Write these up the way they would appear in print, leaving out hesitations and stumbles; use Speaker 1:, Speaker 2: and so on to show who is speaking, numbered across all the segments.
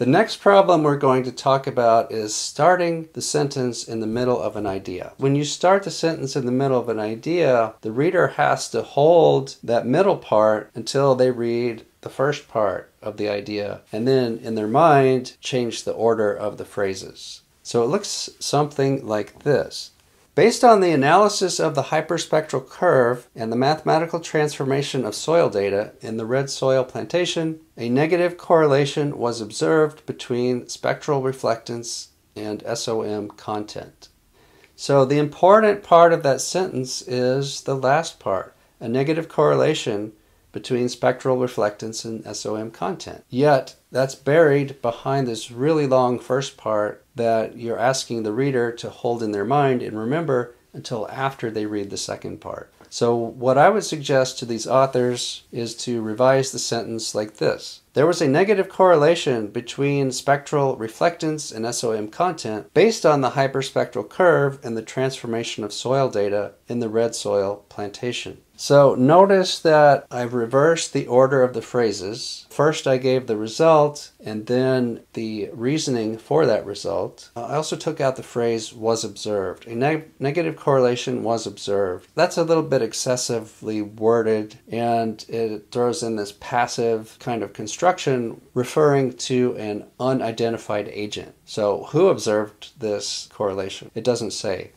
Speaker 1: The next problem we're going to talk about is starting the sentence in the middle of an idea. When you start the sentence in the middle of an idea, the reader has to hold that middle part until they read the first part of the idea, and then in their mind change the order of the phrases. So it looks something like this. Based on the analysis of the hyperspectral curve and the mathematical transformation of soil data in the red soil plantation, a negative correlation was observed between spectral reflectance and SOM content. So the important part of that sentence is the last part, a negative correlation between spectral reflectance and SOM content. Yet, that's buried behind this really long first part that you're asking the reader to hold in their mind and remember until after they read the second part. So what I would suggest to these authors is to revise the sentence like this. There was a negative correlation between spectral reflectance and SOM content based on the hyperspectral curve and the transformation of soil data in the red soil plantation. So notice that I've reversed the order of the phrases. First I gave the result and then the reasoning for that result. I also took out the phrase was observed. A negative correlation was observed. That's a little bit excessively worded and it throws in this passive kind of construction referring to an unidentified agent. So who observed this correlation? It doesn't say.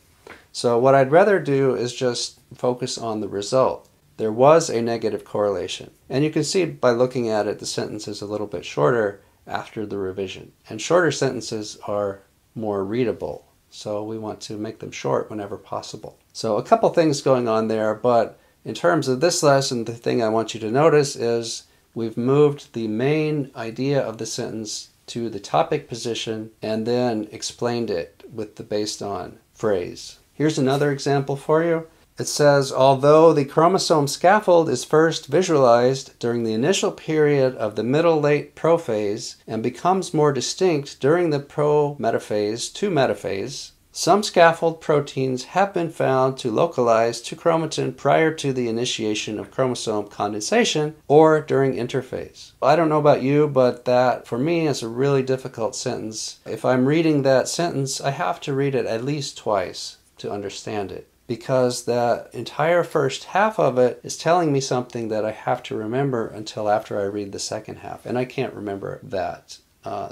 Speaker 1: So what I'd rather do is just focus on the result. There was a negative correlation. And you can see by looking at it, the sentence is a little bit shorter after the revision. And shorter sentences are more readable. So we want to make them short whenever possible. So a couple things going on there, but in terms of this lesson, the thing I want you to notice is we've moved the main idea of the sentence to the topic position and then explained it with the based on phrase. Here's another example for you. It says, although the chromosome scaffold is first visualized during the initial period of the middle-late prophase and becomes more distinct during the pro-metaphase to metaphase, some scaffold proteins have been found to localize to chromatin prior to the initiation of chromosome condensation or during interphase. I don't know about you, but that for me is a really difficult sentence. If I'm reading that sentence, I have to read it at least twice to understand it, because the entire first half of it is telling me something that I have to remember until after I read the second half, and I can't remember that.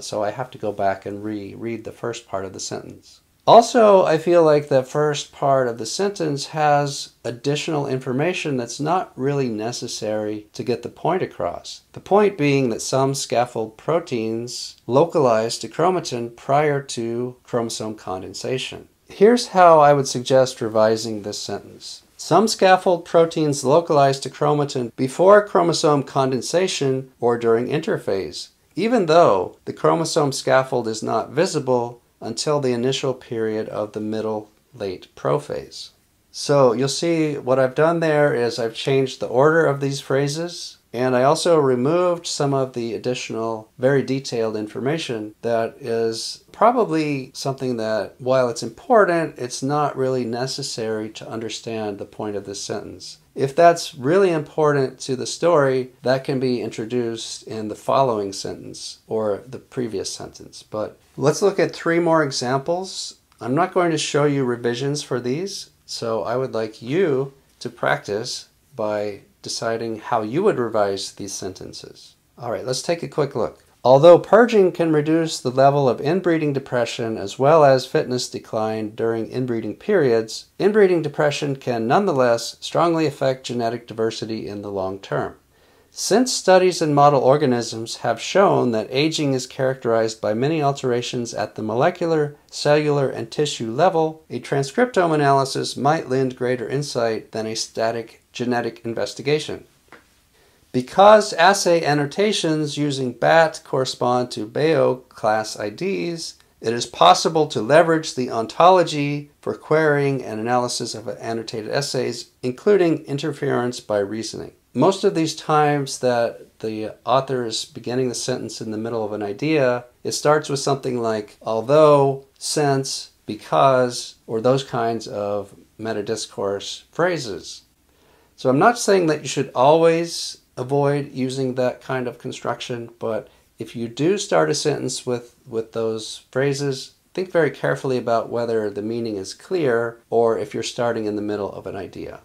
Speaker 1: So I have to go back and reread the first part of the sentence. Also, I feel like the first part of the sentence has additional information that's not really necessary to get the point across. The point being that some scaffold proteins localize to chromatin prior to chromosome condensation. Here's how I would suggest revising this sentence. Some scaffold proteins localize to chromatin before chromosome condensation or during interphase, even though the chromosome scaffold is not visible until the initial period of the middle-late prophase. So you'll see what I've done there is I've changed the order of these phrases, and I also removed some of the additional very detailed information that is probably something that, while it's important, it's not really necessary to understand the point of this sentence. If that's really important to the story, that can be introduced in the following sentence or the previous sentence. But let's look at 3 more examples. I'm not going to show you revisions for these, so I would like you to practice by deciding how you would revise these sentences. All right, let's take a quick look. Although purging can reduce the level of inbreeding depression as well as fitness decline during inbreeding periods, inbreeding depression can nonetheless strongly affect genetic diversity in the long term. Since studies in model organisms have shown that aging is characterized by many alterations at the molecular, cellular, and tissue level, a transcriptome analysis might lend greater insight than a static genetic investigation. Because assay annotations using BAT correspond to Bayo class IDs, it is possible to leverage the ontology for querying and analysis of annotated assays, including interference by reasoning. Most of these times that the author is beginning the sentence in the middle of an idea, it starts with something like although, since, because, or those kinds of meta-discourse phrases. So I'm not saying that you should always avoid using that kind of construction, but If you do start a sentence with those phrases, think very carefully about whether the meaning is clear or if you're starting in the middle of an idea.